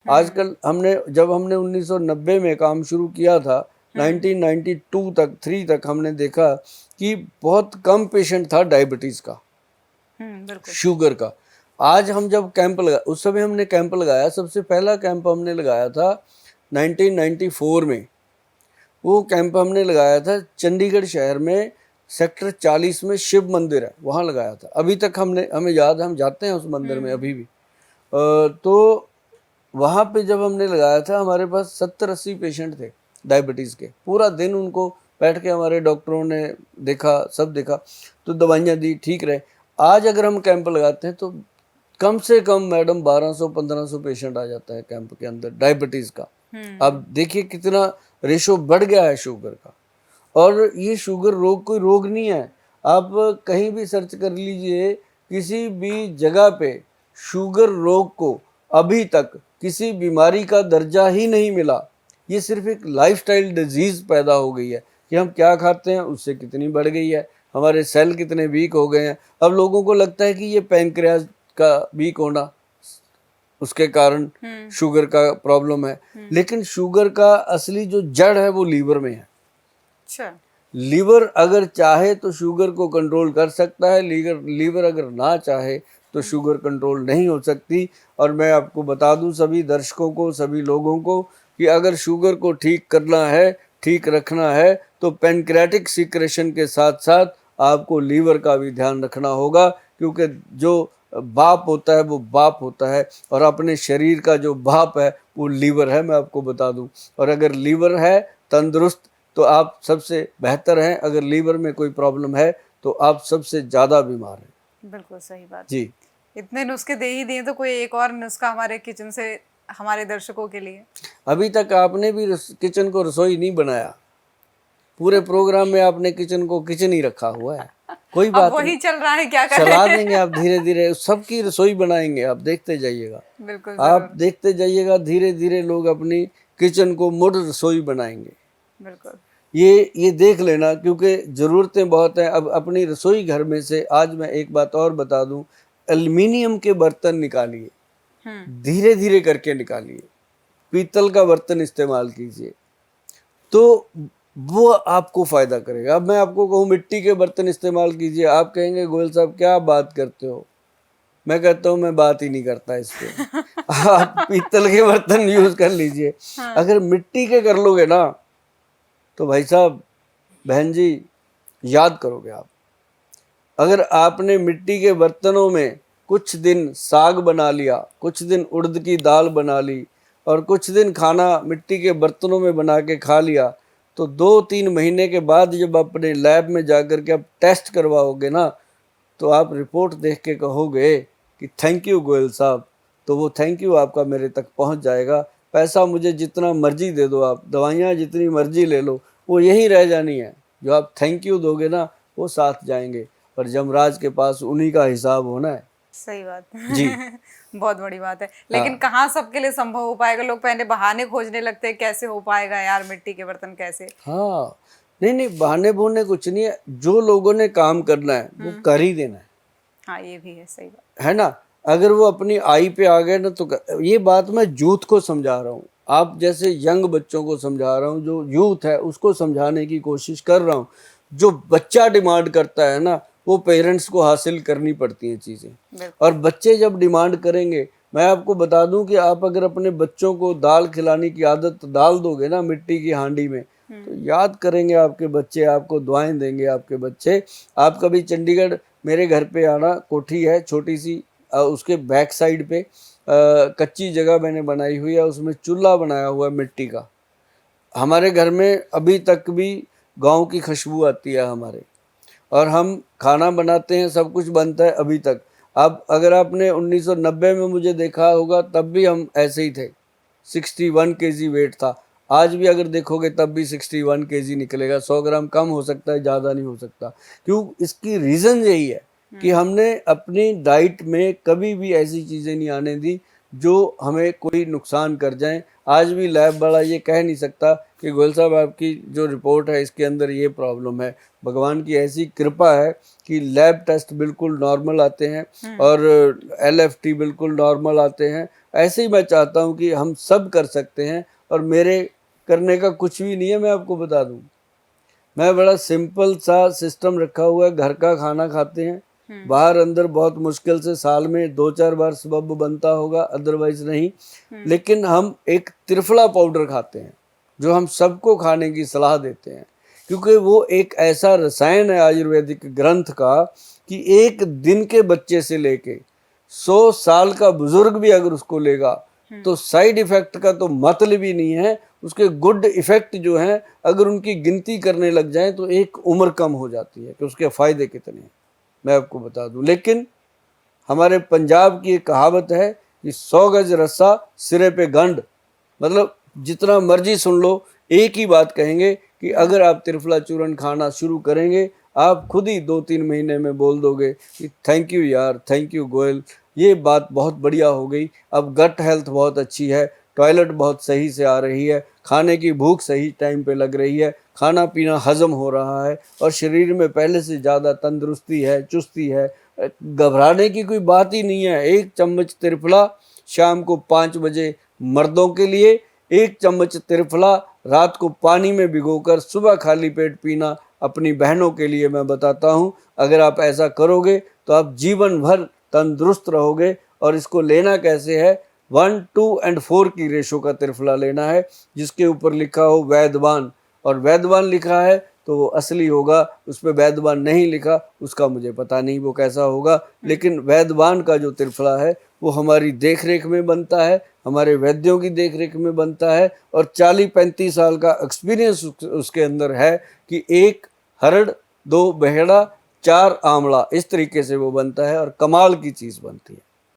आजकल जब हमने 1990 में काम शुरू किया था, 1992 तक 3 तक हमने देखा कि बहुत कम पेशेंट था डायबिटीज का, शुगर का। आज हम जब कैंप लगा, उस समय हमने कैंप लगाया, सबसे पहला कैंप हमने लगाया था 1994 में। वो कैंप हमने लगाया था चंडीगढ़ शहर में, सेक्टर 40 में शिव मंदिर है, वहाँ लगाया था। अभी तक हमें याद है, हम जाते हैं उस मंदिर में अभी भी। तो वहाँ पे जब हमने लगाया था, हमारे पास 70-80 पेशेंट थे डायबिटीज़ के। पूरा दिन उनको बैठ के हमारे डॉक्टरों ने देखा, सब देखा, तो दवाइयाँ दी, ठीक रहे। आज अगर हम कैंप लगाते हैं तो कम से कम मैडम 1200-1500 पेशेंट आ जाता है कैंप के अंदर डायबिटीज़ का। अब देखिए कितना रेशो बढ़ गया है शुगर का। और ये शुगर रोग कोई रोग नहीं है, आप कहीं भी सर्च कर लीजिए, किसी भी जगह पे शुगर रोग को अभी तक किसी बीमारी का दर्जा ही नहीं मिला। ये सिर्फ एक लाइफस्टाइल डिजीज पैदा हो गई है कि हम क्या खाते हैं उससे कितनी बढ़ गई है, हमारे सेल कितने वीक हो गए हैं। अब लोगों को लगता है कि ये पैंक्रियाज का वीक होना, उसके कारण शुगर का प्रॉब्लम है, लेकिन शुगर का असली जो जड़ है वो लीवर में है। अच्छा। लीवर अगर चाहे तो शुगर को कंट्रोल कर सकता है, लीवर अगर ना चाहे तो शुगर कंट्रोल नहीं हो सकती। और मैं आपको बता दूं, सभी दर्शकों को, सभी लोगों को, कि अगर शुगर को ठीक करना है, ठीक रखना है, तो पैनक्रियाटिक सीक्रेशन के साथ साथ आपको लीवर का भी ध्यान रखना होगा, क्योंकि जो बाप होता है वो बाप होता है, और अपने शरीर का जो बाप है वो लीवर है, मैं आपको बता दूं। और अगर लीवर है तंदुरुस्त तो आप सबसे बेहतर हैं, अगर लीवर में कोई प्रॉब्लम है तो आप सबसे ज़्यादा बीमार हैं। बिल्कुल सही बात जी। इतने नुस्खे दे ही दिए, तो कोई एक और नुस्खा हमारे किचन से हमारे दर्शकों के लिए? अभी तक आपने भी किचन को रसोई नहीं बनाया, पूरे प्रोग्राम में आपने किचन को किचन ही रखा हुआ है। कोई बात वही नहीं, चल रहा है, क्या करें? चला देंगे आप, धीरे धीरे सबकी रसोई बनाएंगे, आप देखते जाइएगा। बिल्कुल आप देखते जाइएगा, धीरे धीरे लोग अपनी किचन को मुड़ रसोई बनाएंगे। बिल्कुल ये देख लेना, क्योंकि ज़रूरतें बहुत हैं। अब अपनी रसोई घर में से आज मैं एक बात और बता दूं, एल्युमिनियम के बर्तन निकालिए, धीरे धीरे करके निकालिए, पीतल का बर्तन इस्तेमाल कीजिए, तो वो आपको फ़ायदा करेगा। अब मैं आपको कहूँ मिट्टी के बर्तन इस्तेमाल कीजिए, आप कहेंगे गोयल साहब क्या बात करते हो, मैं कहता हूँ मैं बात ही नहीं करता इस पे। आप पीतल के बर्तन यूज़ कर लीजिए। अगर मिट्टी के कर लोगे ना तो भाई साहब, बहन जी, याद करोगे आप। अगर आपने मिट्टी के बर्तनों में कुछ दिन साग बना लिया, कुछ दिन उड़द की दाल बना ली, और कुछ दिन खाना मिट्टी के बर्तनों में बना के खा लिया, तो 2-3 महीने के बाद जब अपने लैब में जाकर के आप टेस्ट करवाओगे ना, तो आप रिपोर्ट देख के कहोगे कि थैंक यू गोयल साहब। तो वो थैंक यू आपका मेरे तक पहुंच जाएगा। पैसा मुझे जितना मर्जी दे दो आप, दवाइयाँ जितनी मर्जी ले लो, वो यहीं रह जानी है। जो आप थैंक यू दोगे ना, वो साथ जाएंगे, और जमराज के पास उन्हीं का हिसाब होना है। सही बात जी। बहुत बड़ी बात है, लेकिन कहाँ सबके लिए संभव हो पाएगा? लोग पहले बहाने खोजने लगते हैं, कैसे हो पाएगा यार, मिट्टी के बर्तन कैसे? हाँ, नहीं, बहाने बोने कुछ नहीं है, जो लोगों ने काम करना है वो कर ही देना है। हाँ, ये भी है, सही बात है ना। अगर वो अपनी आई पे आ गए ना, तो ये बात मैं यूथ को समझा रहा हूँ, आप जैसे यंग बच्चों को समझा रहा हूँ, जो यूथ है उसको समझाने की कोशिश कर रहा हूँ। जो बच्चा डिमांड करता है ना, वो पेरेंट्स को हासिल करनी पड़ती हैं चीज़ें, और बच्चे जब डिमांड करेंगे, मैं आपको बता दूं कि आप अगर अपने बच्चों को दाल खिलाने की आदत डाल दोगे ना मिट्टी की हांडी में, तो याद करेंगे आपके बच्चे, आपको दुआएं देंगे आपके बच्चे। आप कभी चंडीगढ़ मेरे घर पे आना, कोठी है छोटी सी, उसके बैक साइड पे कच्ची जगह मैंने बनाई हुई है, उसमें चूल्हा बनाया हुआ है मिट्टी का। हमारे घर में अभी तक भी गांव की खुशबू आती है हमारे, और हम खाना बनाते हैं, सब कुछ बनता है अभी तक। अब अगर आपने 1990 में मुझे देखा होगा, तब भी हम ऐसे ही थे, 61 केजी वेट था। आज भी अगर देखोगे तब भी 61 केजी निकलेगा, 100 ग्राम कम हो सकता है, ज़्यादा नहीं हो सकता। क्यों? इसकी रीज़न यही है कि हमने अपनी डाइट में कभी भी ऐसी चीज़ें नहीं आने दी जो हमें कोई नुकसान कर जाएं। आज भी लैब वाला ये कह नहीं सकता कि गोयल साहब आपकी जो रिपोर्ट है इसके अंदर ये प्रॉब्लम है। भगवान की ऐसी कृपा है कि लैब टेस्ट बिल्कुल नॉर्मल आते हैं, और LFT बिल्कुल नॉर्मल आते हैं, ऐसे ही मैं चाहता हूँ कि हम सब कर सकते हैं, और मेरे करने का कुछ भी नहीं है। मैं आपको बता दूँ, मैं बड़ा सिंपल सा सिस्टम रखा हुआ है, घर का खाना खाते हैं, बाहर अंदर बहुत मुश्किल से साल में 2-4 बार सबब बनता होगा, अदरवाइज नहीं। लेकिन हम एक त्रिफला पाउडर खाते हैं जो हम सबको खाने की सलाह देते हैं, क्योंकि वो एक ऐसा रसायन है आयुर्वेदिक ग्रंथ का कि एक दिन के बच्चे से लेके 100 साल का बुजुर्ग भी अगर उसको लेगा तो साइड इफेक्ट का तो मतलब ही नहीं है। उसके गुड इफेक्ट जो हैं अगर उनकी गिनती करने लग जाएं तो एक उम्र कम हो जाती है कि उसके फ़ायदे कितने हैं, मैं आपको बता दूं। लेकिन हमारे पंजाब की एक कहावत है कि 100 गज रस्सा सिरे पे गंढ, मतलब जितना मर्जी सुन लो, एक ही बात कहेंगे कि अगर आप त्रिफला चूर्ण खाना शुरू करेंगे, आप खुद ही 2-3 महीने में बोल दोगे कि थैंक यू यार, थैंक यू गोयल, ये बात बहुत बढ़िया हो गई। अब गट हेल्थ बहुत अच्छी है, टॉयलेट बहुत सही से आ रही है, खाने की भूख सही टाइम पे लग रही है, खाना पीना हजम हो रहा है, और शरीर में पहले से ज़्यादा तंदुरुस्ती है, चुस्ती है। घबराने की कोई बात ही नहीं है। 1 चम्मच त्रिफला शाम को 5 बजे मर्दों के लिए, 1 चम्मच त्रिफला रात को पानी में भिगोकर सुबह खाली पेट पीना अपनी बहनों के लिए मैं बताता हूँ। अगर आप ऐसा करोगे तो आप जीवन भर तंदुरुस्त रहोगे। और इसको लेना कैसे है, 1, 2 एंड 4 की रेशो का त्रिफला लेना है, जिसके ऊपर लिखा हो वैद्यवान, और वैद्यवान लिखा है तो वो असली होगा, उस पर वैद्यवान नहीं लिखा उसका मुझे पता नहीं वो कैसा होगा। लेकिन वैद्यवान का जो त्रिफला है वो हमारी देख रेख में बनता है, हमारे वैद्यों की देख रेख में बनता है, और 40-35 साल का एक्सपीरियंस उसके अंदर है कि 1 हरड़, 2 बहेड़ा, 4 आंवला, इस तरीके से वो बनता है और कमाल की चीज़ बनती है।